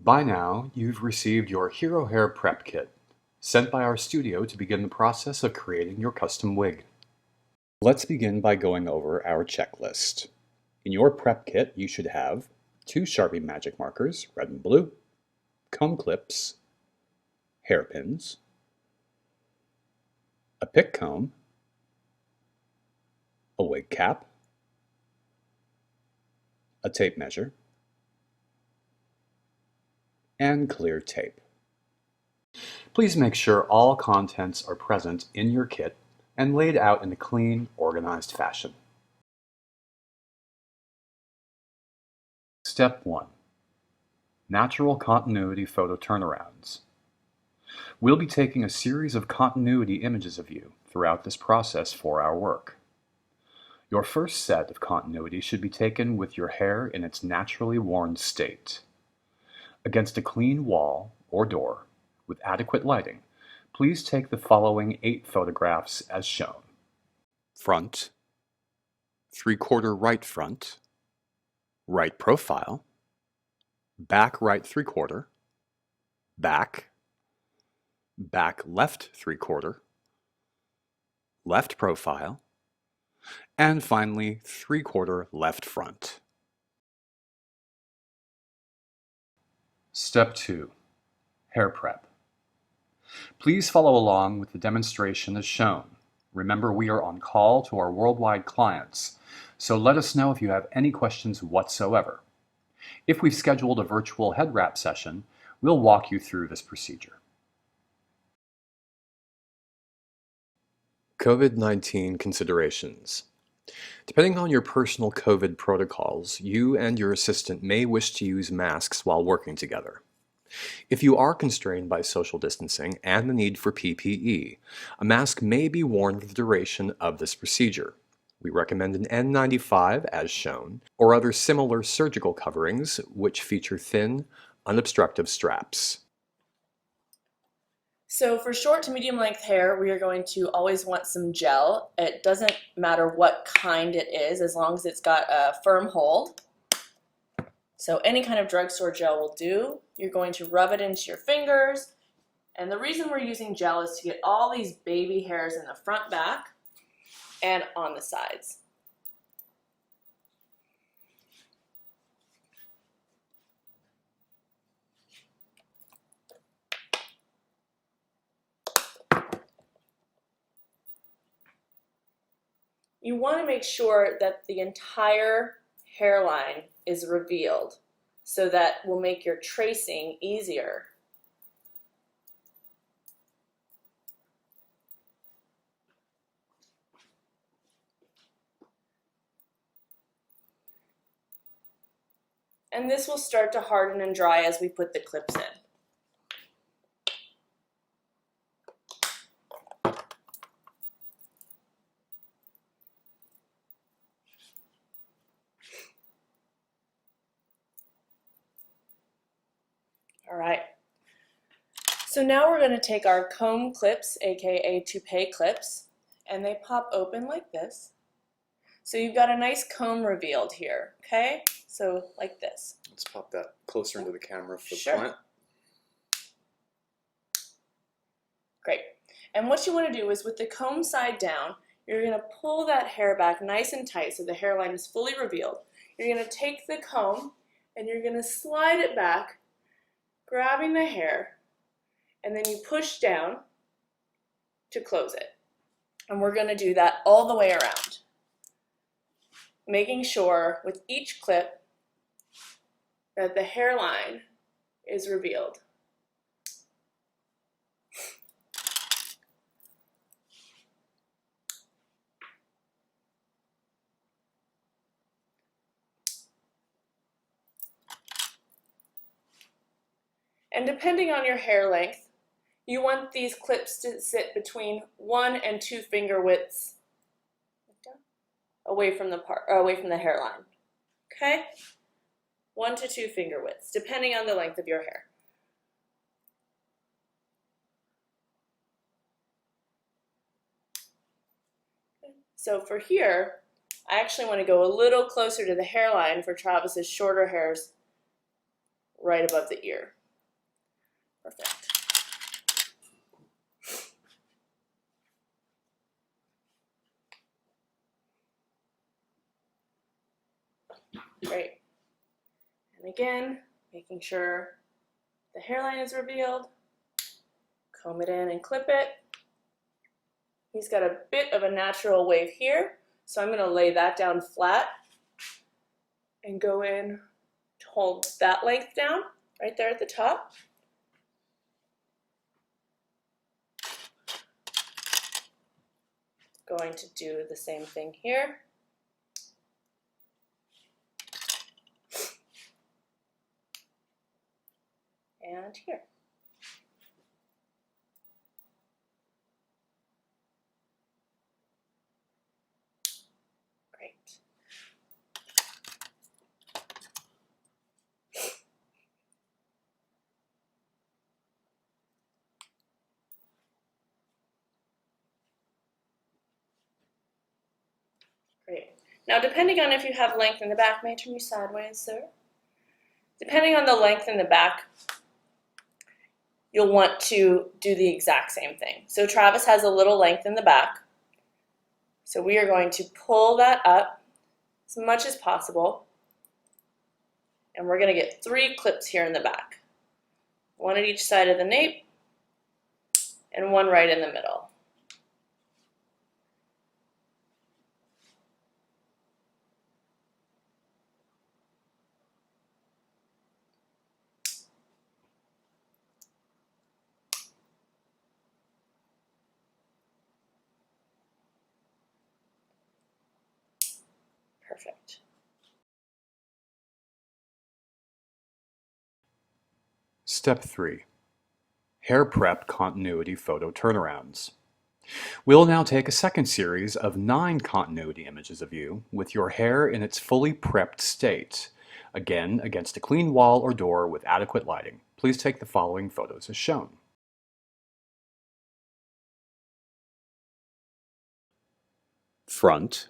By now, you've received your Hero Hair Prep Kit, sent by our studio to begin the process of creating your custom wig. Let's begin by going over our checklist. In your prep kit, you should have 2 Sharpie magic markers, red and blue, comb clips, hairpins, a pick comb, a wig cap, a tape measure, and clear tape. Please make sure all contents are present in your kit and laid out in a clean, organized fashion. Step 1. Natural continuity photo turnarounds. We'll be taking a series of continuity images of you throughout this process for our work. Your first set of continuity should be taken with your hair in its naturally worn state. Against a clean wall or door with adequate lighting, please take the following 8 photographs as shown. Front, 3/4 right front, right profile, back right 3/4, back, back left 3/4, left profile, and finally 3/4 left front. Step 2. Hair prep. Please follow along with the demonstration as shown. Remember, we are on call to our worldwide clients, so let us know if you have any questions whatsoever. If we've scheduled a virtual head wrap session, we'll walk you through this procedure. COVID-19 considerations. Depending on your personal COVID protocols, you and your assistant may wish to use masks while working together. If you are constrained by social distancing and the need for PPE, a mask may be worn for the duration of this procedure. We recommend an N95 as shown, or other similar surgical coverings which feature thin, unobstructive straps. So for short to medium length hair, we are going to always want some gel. It doesn't matter what kind it is, as long as it's got a firm hold. So any kind of drugstore gel will do. You're going to rub it into your fingers. And the reason we're using gel is to get all these baby hairs in the front, back, and on the sides. You want to make sure that the entire hairline is revealed, so that will make your tracing easier. And this will start to harden and dry as we put the clips in. All right, so now we're going to take our comb clips, aka toupee clips, and they pop open like this. So you've got a nice comb revealed here, okay? So like this. Let's pop that closer into the camera for the Sure. plant. Great. And what you want to do is with the comb side down, you're going to pull that hair back nice and tight so the hairline is fully revealed. You're going to take the comb and you're going to slide it back, grabbing the hair, and then you push down to close it. And we're going to do that all the way around, making sure with each clip that the hairline is revealed. And depending on your hair length, you want these clips to sit between 1 and 2 finger widths away from the hairline. Okay? 1 to 2 finger widths, depending on the length of your hair. So for here, I actually want to go a little closer to the hairline for Travis's shorter hairs right above the ear. Perfect. Great. And again, making sure the hairline is revealed. Comb it in and clip it. He's got a bit of a natural wave here, so I'm going to lay that down flat and go in to hold that length down right there at the top. Going to do the same thing here. And here. Great. Great. Now, depending on if you have length in the back, may I turn you sideways, sir? Depending on the length in the back, you'll want to do the exact same thing. So Travis has a little length in the back. So we are going to pull that up as much as possible. And we're going to get 3 clips here in the back. 1 at each side of the nape and 1 right in the middle. Perfect. Step 3. Hair Prep Continuity Photo Turnarounds. We'll now take a second series of 9 continuity images of you with your hair in its fully prepped state, again against a clean wall or door with adequate lighting. Please take the following photos as shown. Front,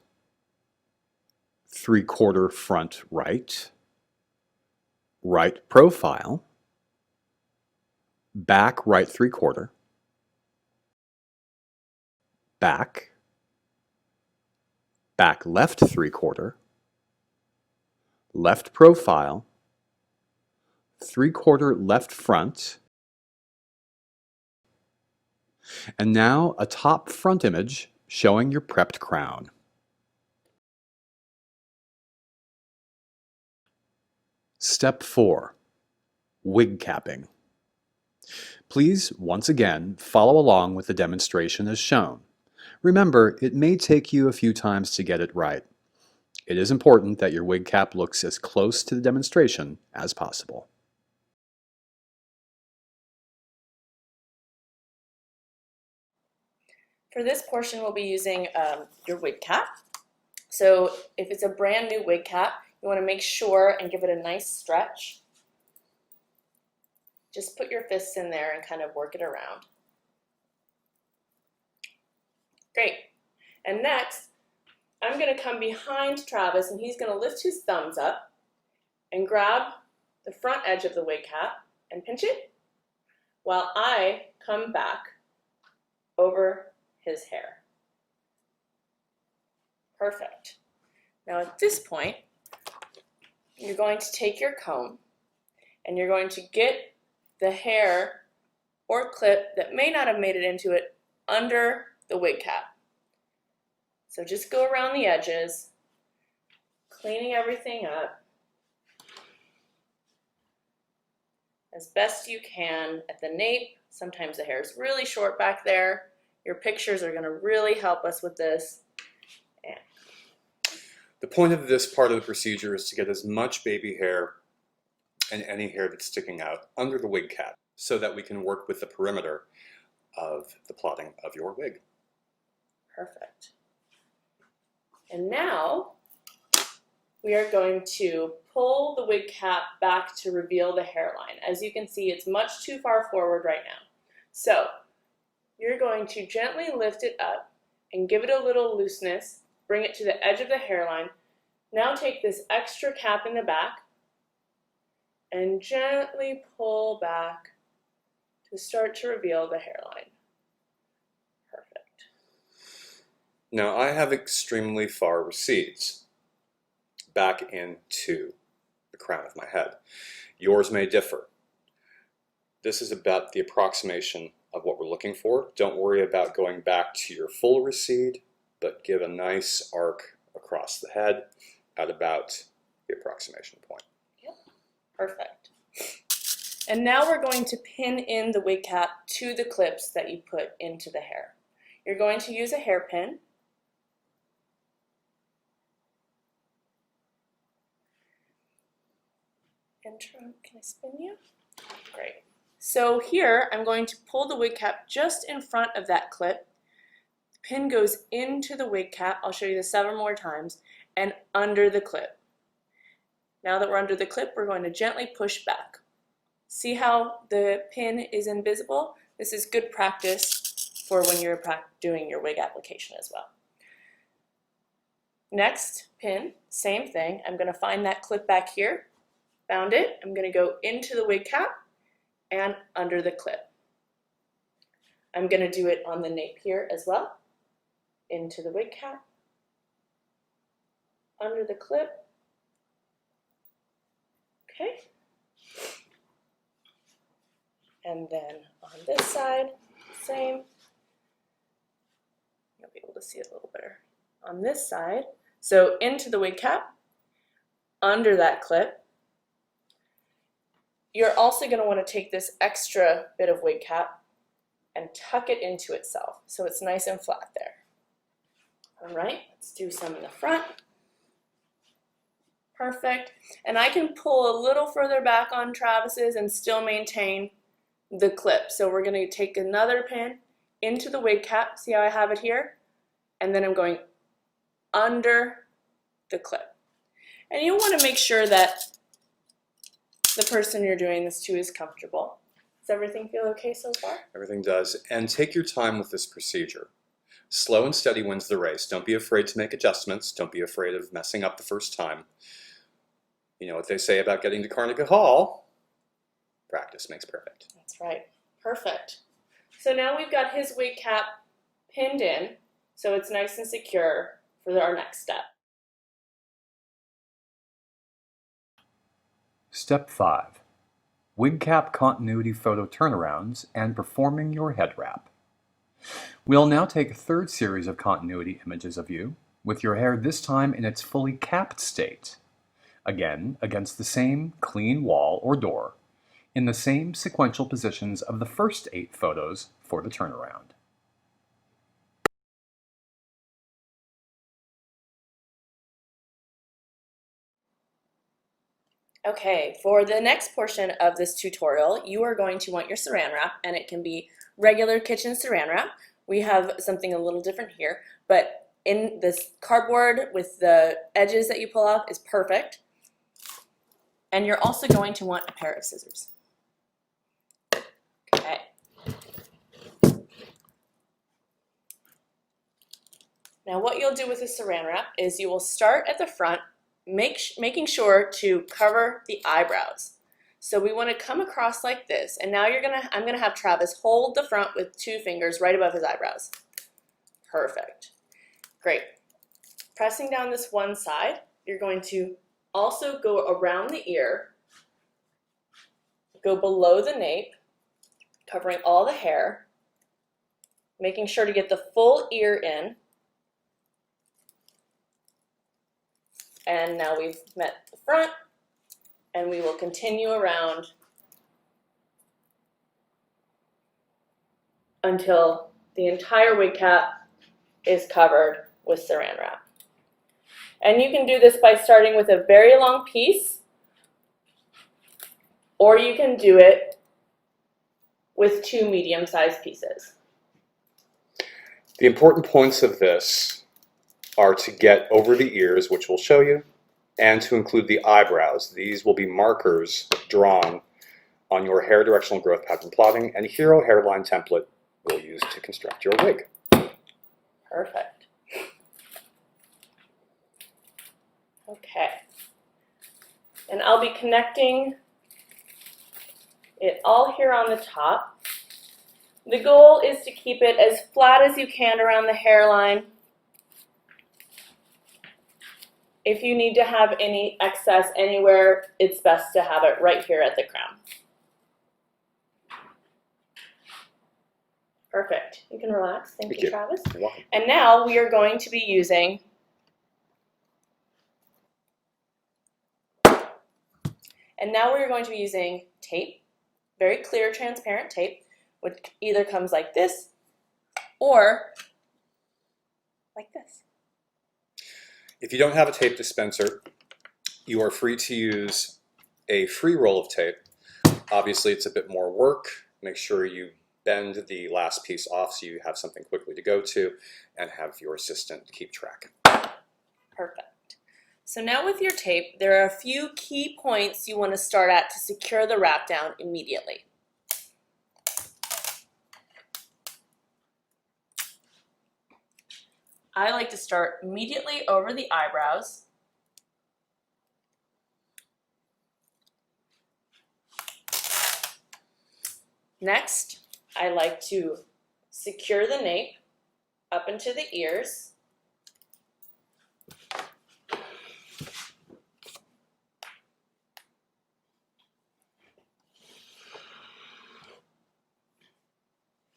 3/4 front right, right profile, back right 3/4, back, back left 3/4, left profile, 3/4 left front, and now a top front image showing your prepped crown. Step 4. Wig capping. Please, once again, follow along with the demonstration as shown. Remember, it may take you a few times to get it right. It is important that your wig cap looks as close to the demonstration as possible. For this portion, we'll be using your wig cap. So if it's a brand new wig cap, you want to make sure and give it a nice stretch. Just put your fists in there and kind of work it around. Great. And next, I'm going to come behind Travis and he's going to lift his thumbs up and grab the front edge of the wig cap and pinch it while I come back over his hair. Perfect. Now at this point, you're going to take your comb and you're going to get the hair or clip that may not have made it into it under the wig cap. So just go around the edges, cleaning everything up as best you can at the nape. Sometimes the hair is really short back there. Your pictures are going to really help us with this. And the point of this part of the procedure is to get as much baby hair and any hair that's sticking out under the wig cap so that we can work with the perimeter of the plotting of your wig. perfect. And now we are going to pull the wig cap back to reveal the hairline. As you can see, it's much too far forward right now. So you're going to gently lift it up and give it a little looseness, bring it to the edge of the hairline. Now take this extra cap in the back and gently pull back to start to reveal the hairline. Perfect. Now I have extremely far recedes back into the crown of my head. Yours may differ. This is about the approximation of what we're looking for. Don't worry about going back to your full recede, but give a nice arc across the head at about the approximation point. Yep, perfect. And now we're going to pin in the wig cap to the clips that you put into the hair. You're going to use a hairpin. And can I spin you? Great. So here I'm going to pull the wig cap just in front of that clip. The pin goes into the wig cap. I'll show you this 7 more times, and under the clip. Now that we're under the clip, we're going to gently push back. See how the pin is invisible? This is good practice for when you're doing your wig application as well. Next pin, same thing. I'm going to find that clip back here. Found it. I'm going to go into the wig cap and under the clip. I'm going to do it on the nape here as well. Into the wig cap, under the clip. Okay. And then on this side, same. You'll be able to see it a little better. On this side, so into the wig cap, under that clip. You're also going to want to take this extra bit of wig cap and tuck it into itself so it's nice and flat there. All right, let's do some in the front. Perfect. And I can pull a little further back on Travis's and still maintain the clip. So we're going to take another pin into the wig cap. See how I have it here? And then I'm going under the clip. And you want to make sure that the person you're doing this to is comfortable. Does everything feel okay so far? Everything does. And take your time with this procedure. Slow and steady wins the race. Don't be afraid to make adjustments. Don't be afraid of messing up the first time. You know what they say about getting to Carnegie Hall? Practice makes perfect. That's right. Perfect. So now we've got his wig cap pinned in, so it's nice and secure for our next step. Step 5. Wig cap continuity photo turnarounds and performing your head wrap. We'll now take a third series of continuity images of you, with your hair this time in its fully capped state. Again, against the same clean wall or door, in the same sequential positions of the first 8 photos for the turnaround. Okay, for the next portion of this tutorial, you are going to want your saran wrap, and it can be regular kitchen saran wrap. We have something a little different here, but in this cardboard with the edges that you pull off is perfect. And you're also going to want a pair of scissors. Okay. Now what you'll do with the saran wrap is you will start at the front, making sure to cover the eyebrows. So we want to come across like this, and now I'm gonna have Travis hold the front with 2 fingers right above his eyebrows. Perfect. Great. Pressing down this one side, you're going to also go around the ear, go below the nape, covering all the hair, making sure to get the full ear in. And now we've met the front, and we will continue around until the entire wig cap is covered with saran wrap. And you can do this by starting with a very long piece, or you can do it with 2 medium-sized pieces. The important points of this are to get over the ears, which we'll show you, and to include the eyebrows. These will be markers drawn on your hair directional growth pattern plotting, and Hero hairline template we'll use to construct your wig. Perfect. Okay. And I'll be connecting it all here on the top. The goal is to keep it as flat as you can around the hairline. If you need to have any excess anywhere, it's best to have it right here at the crown. Perfect. You can relax. Thank you, Travis. You're welcome. And now we are going to be using tape, very clear, transparent tape, which either comes like this or like this. If you don't have a tape dispenser, you are free to use a free roll of tape. Obviously, it's a bit more work. Make sure you bend the last piece off so you have something quickly to go to and have your assistant keep track. Perfect. So now with your tape, there are a few key points you want to start at to secure the wrap down immediately. I like to start immediately over the eyebrows. Next, I like to secure the nape up into the ears.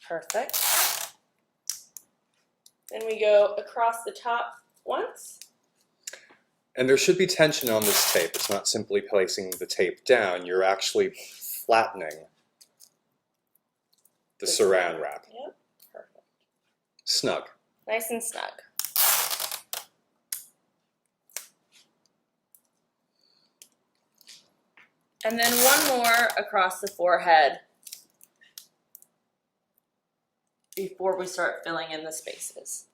Perfect. Then we go across the top once. And there should be tension on this tape. It's not simply placing the tape down. You're actually flattening the saran wrap. Yep, perfect. Snug. Nice and snug. And then one more across the forehead before we start filling in the spaces.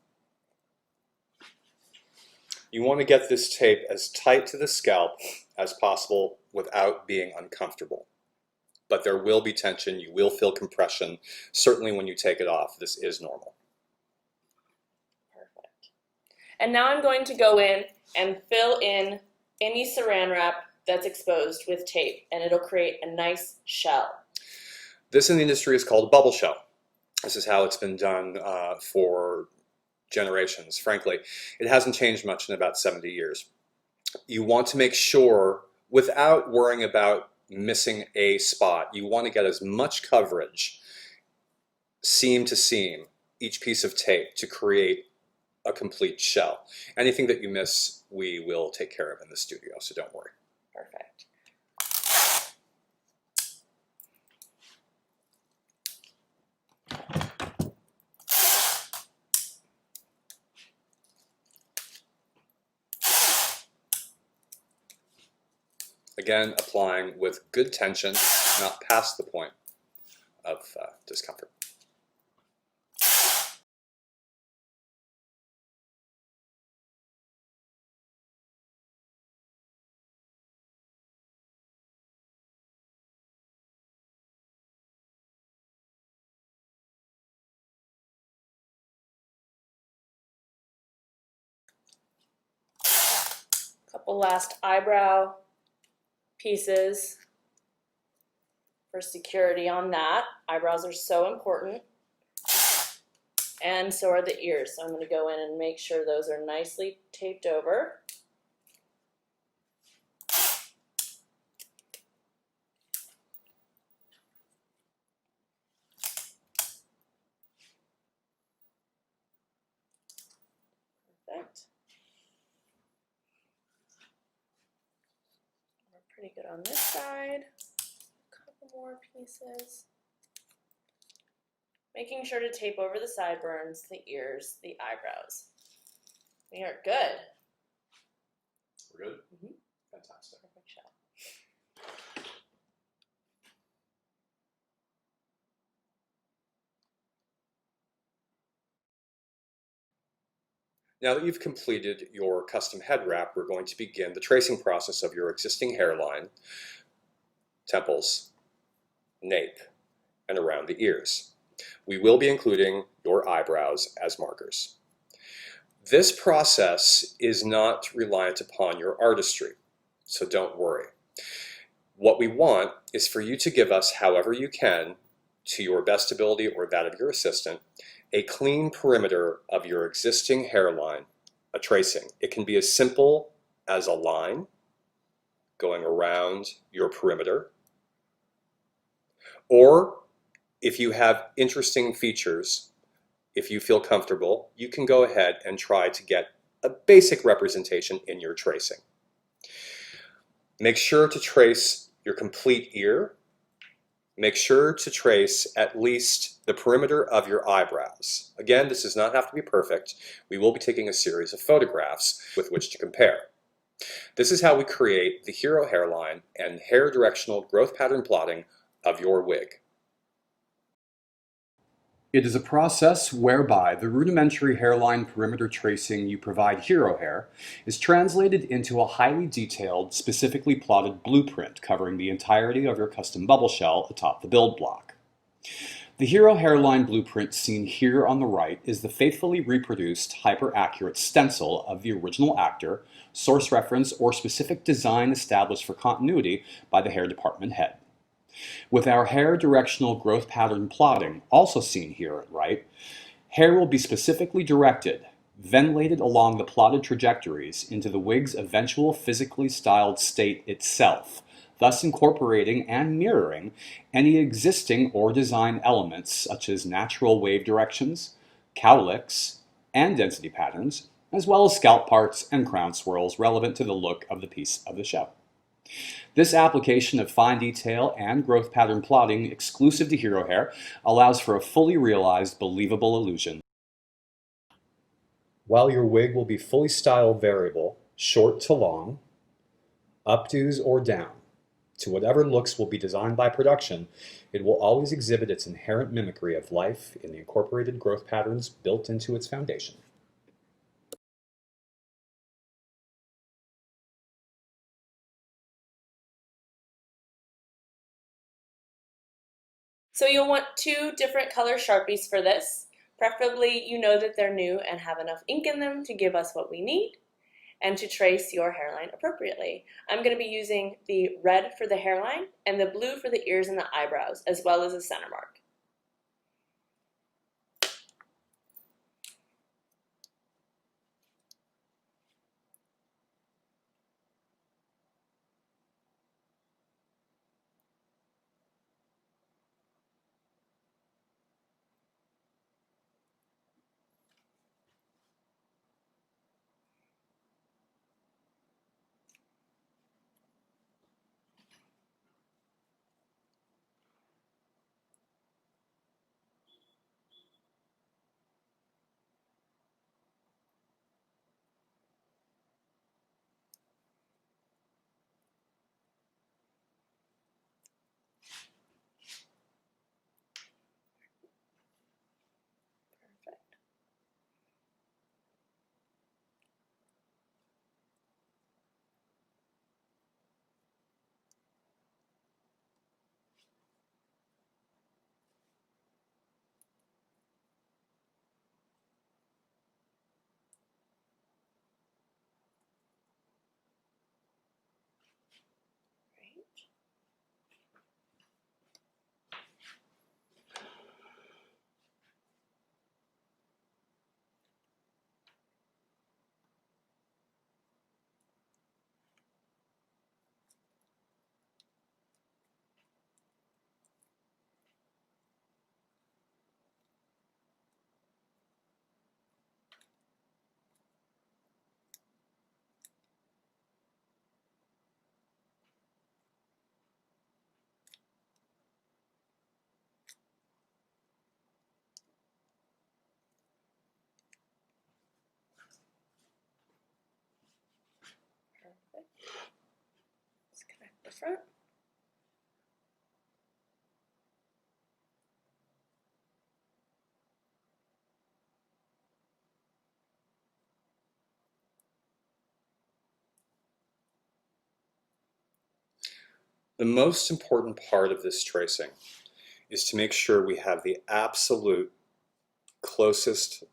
You want to get this tape as tight to the scalp as possible without being uncomfortable. But there will be tension, you will feel compression. Certainly when you take it off, this is normal. Perfect. And now I'm going to go in and fill in any saran wrap that's exposed with tape, and it'll create a nice shell. This in the industry is called a bubble shell. This is how it's been done for generations, frankly. It hasn't changed much in about 70 years. You want to make sure, without worrying about missing a spot, you want to get as much coverage, seam to seam, each piece of tape to create a complete shell. Anything that you miss, we will take care of in the studio, so don't worry. Perfect. Again, applying with good tension, not past the point of discomfort. Couple last eyebrow pieces for security on that. Eyebrows are so important. And so are the ears. So I'm going to go in and make sure those are nicely taped over. Perfect. We're pretty good on this side. A couple more pieces. Making sure to tape over the sideburns, the ears, the eyebrows. We are good. We're good? Mm-hmm. Fantastic. Perfect shell. Now that you've completed your custom head wrap, we're going to begin the tracing process of your existing hairline, temples, nape, and around the ears. We will be including your eyebrows as markers. This process is not reliant upon your artistry, so don't worry. What we want is for you to give us, however you can, to your best ability or that of your assistant, a clean perimeter of your existing hairline, a tracing. It can be as simple as a line going around your perimeter, or if you have interesting features, if you feel comfortable, you can go ahead and try to get a basic representation in your tracing. Make sure to trace your complete ear. Make sure to trace at least the perimeter of your eyebrows. Again, this does not have to be perfect. We will be taking a series of photographs with which to compare. This is how we create the hero hairline and hair directional growth pattern plotting of your wig. It is a process whereby the rudimentary hairline perimeter tracing you provide hero hair is translated into a highly detailed, specifically plotted blueprint covering the entirety of your custom bubble shell atop the build block. The hero hairline blueprint seen here on the right is the faithfully reproduced, hyper-accurate stencil of the original actor, source reference, or specific design established for continuity by the hair department head. With our hair directional growth pattern plotting, also seen here at right, hair will be specifically directed, ventilated along the plotted trajectories into the wig's eventual physically styled state itself, thus incorporating and mirroring any existing or design elements such as natural wave directions, cowlicks, and density patterns, as well as scalp parts and crown swirls relevant to the look of the piece of the show. This application of fine detail and growth pattern plotting exclusive to hero hair allows for a fully realized, believable illusion. While your wig will be fully style variable, short to long, updos or down, to whatever looks will be designed by production, it will always exhibit its inherent mimicry of life in the incorporated growth patterns built into its foundation. So you'll want 2 different color Sharpies for this. Preferably you know that they're new and have enough ink in them to give us what we need and to trace your hairline appropriately. I'm going to be using the red for the hairline and the blue for the ears and the eyebrows, as well as a center mark. Let's connect the front. The most important part of this tracing is to make sure we have the absolute closest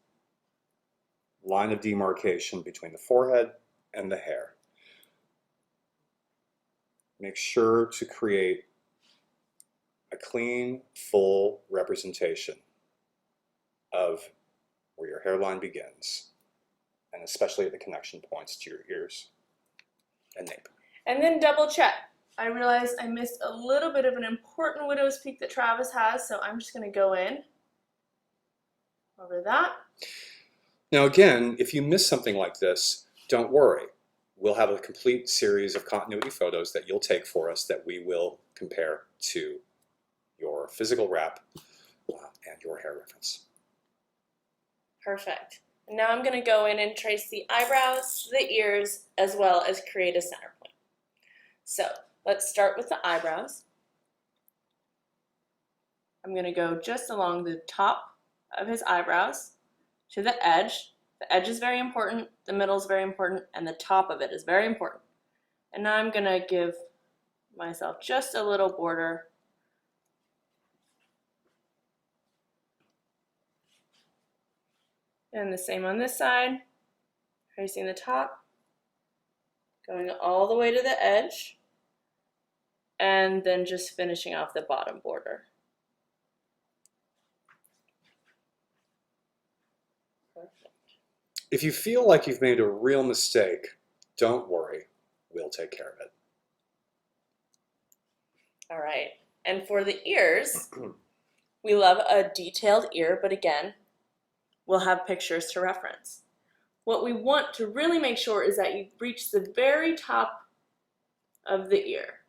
line of demarcation between the forehead and the hair. Make sure to create a clean, full representation of where your hairline begins, and especially at the connection points to your ears and nape. And then double check. I realized I missed a little bit of an important widow's peak that Travis has, so I'm just going to go in over that. Now again, if you miss something like this, don't worry. We'll have a complete series of continuity photos that you'll take for us that we will compare to your physical wrap and your hair reference. Perfect. And now I'm going to go in and trace the eyebrows, the ears, as well as create a center point. So let's start with the eyebrows. I'm going to go just along the top of his eyebrows to the edge. The edge is very important, the middle is very important, and the top of it is very important. And now I'm going to give myself just a little border. And the same on this side, tracing the top, going all the way to the edge, and then just finishing off the bottom border. If you feel like you've made a real mistake, don't worry, we'll take care of it. All right, and for the ears, we love a detailed ear, but again, we'll have pictures to reference. What we want to really make sure is that you reach the very top of the ear.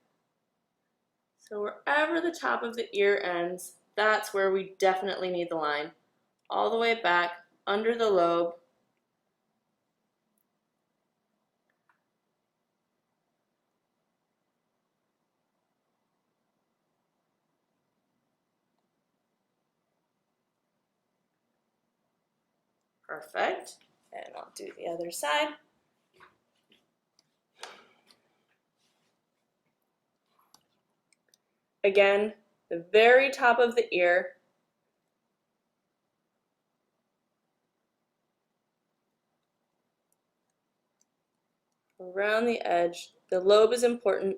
So wherever the top of the ear ends, that's where we definitely need the line. All the way back, under the lobe. Perfect. And I'll do the other side. Again, the very top of the ear. Around the edge. The lobe is important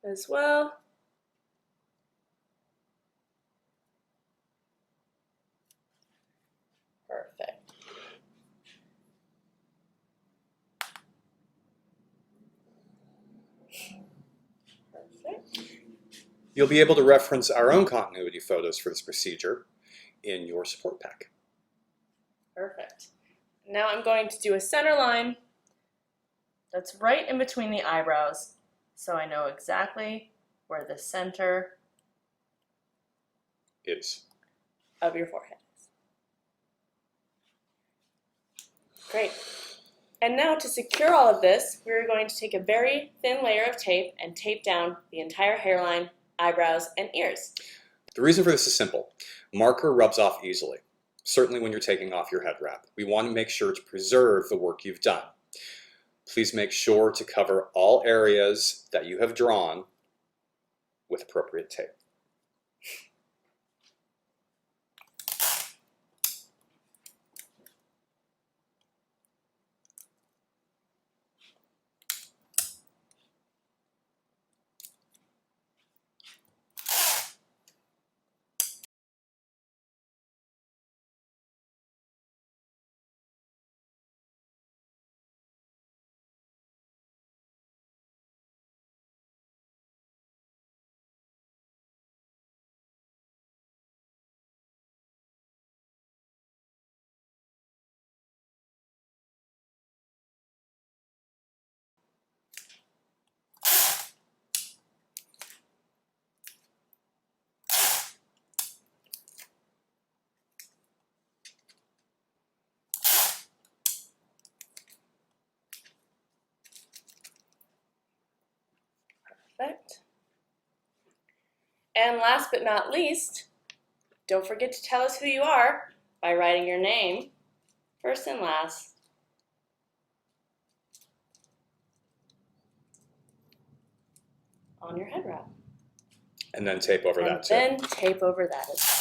as well. Perfect. Perfect. You'll be able to reference our own continuity photos for this procedure in your support pack. Perfect. Now I'm going to do a center line that's right in between the eyebrows, so I know exactly where the center Is. of your forehead is. Great. And now to secure all of this, we're going to take a very thin layer of tape and tape down the entire hairline, eyebrows, and ears. The reason for this is simple. Marker rubs off easily, certainly when you're taking off your head wrap. We want to make sure to preserve the work you've done. Please make sure to cover all areas that you have drawn with appropriate tape. Perfect. And last but not least, don't forget to tell us who you are by writing your name, first and last, on your head wrap. And then tape over that too. And then tape over that as well.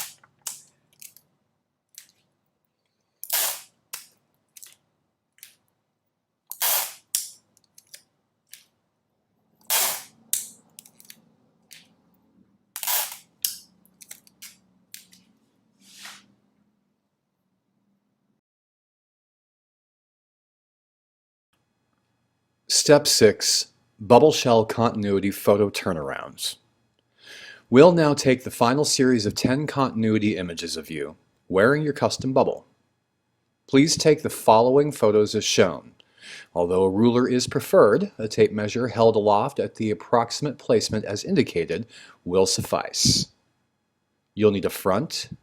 Step 6. Bubble Shell Continuity Photo Turnarounds. We'll now take the final series of 10 continuity images of you, wearing your custom bubble. Please take the following photos as shown. Although a ruler is preferred, a tape measure held aloft at the approximate placement as indicated will suffice. You'll need a front,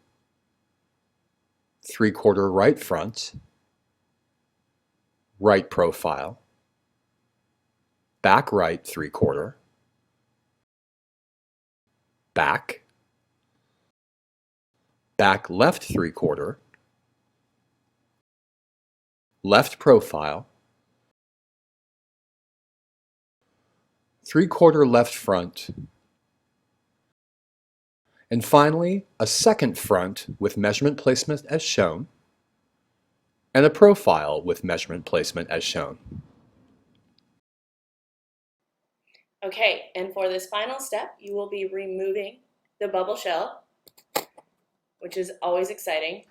3/4 right front, right profile, back right 3/4, back, back left 3/4, left profile, 3/4 left front, and finally a second front with measurement placement as shown, and a profile with measurement placement as shown. Okay, and for this final step, you will be removing the bubble shell, which is always exciting.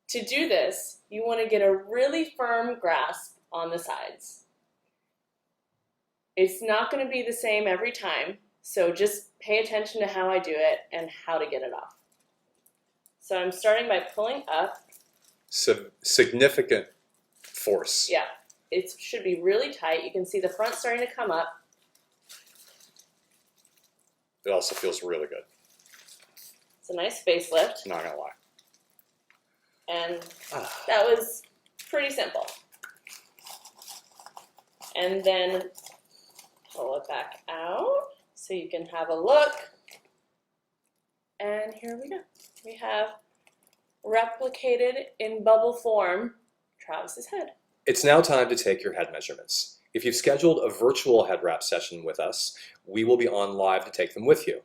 To do this, you want to get a really firm grasp on the sides. It's not going to be the same every time, so just pay attention to how I do it and how to get it off. So I'm starting by pulling up. Significant force. Yeah, it should be really tight. You can see the front starting to come up. It also feels really good. It's a nice facelift, Not gonna lie. and that was pretty simple. And then pull it back out so you can have a look. And here we go. We have replicated in bubble form Travis's head. It's now time to take your head measurements. If you've scheduled a virtual head wrap session with us, we will be on live to take them with you.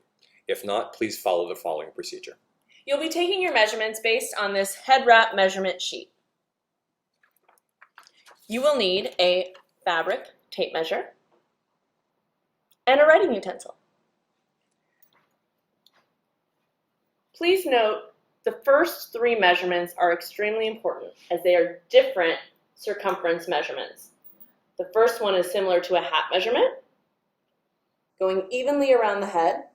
If not, please follow the following procedure. You'll be taking your measurements based on this head wrap measurement sheet. You will need a fabric tape measure and a writing utensil. Please note the first 3 measurements are extremely important as they are different circumference measurements. The first one is similar to a hat measurement, going evenly around the head.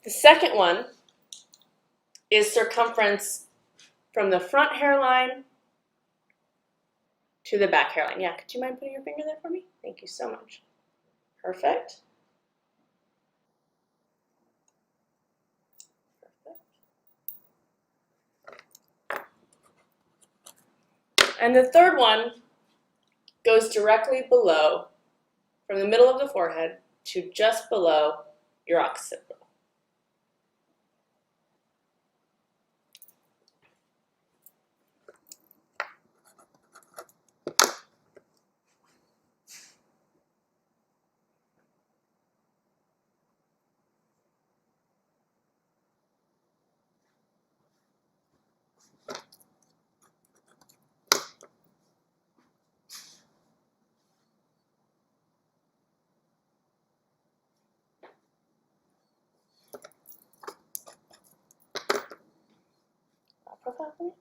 The second one is circumference from the front hairline to the back hairline. Yeah, could you mind putting your finger there for me? Thank you so much. Perfect. And the third one goes directly below, from the middle of the forehead to just below your occipital. Profile for me?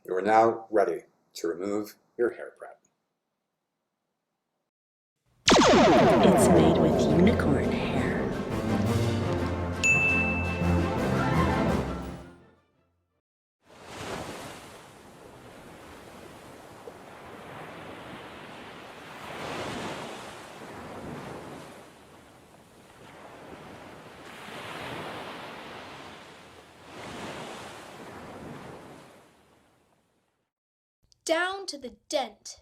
You are now ready to remove your hair prep. It's made with unicorn hair. Down to the dent.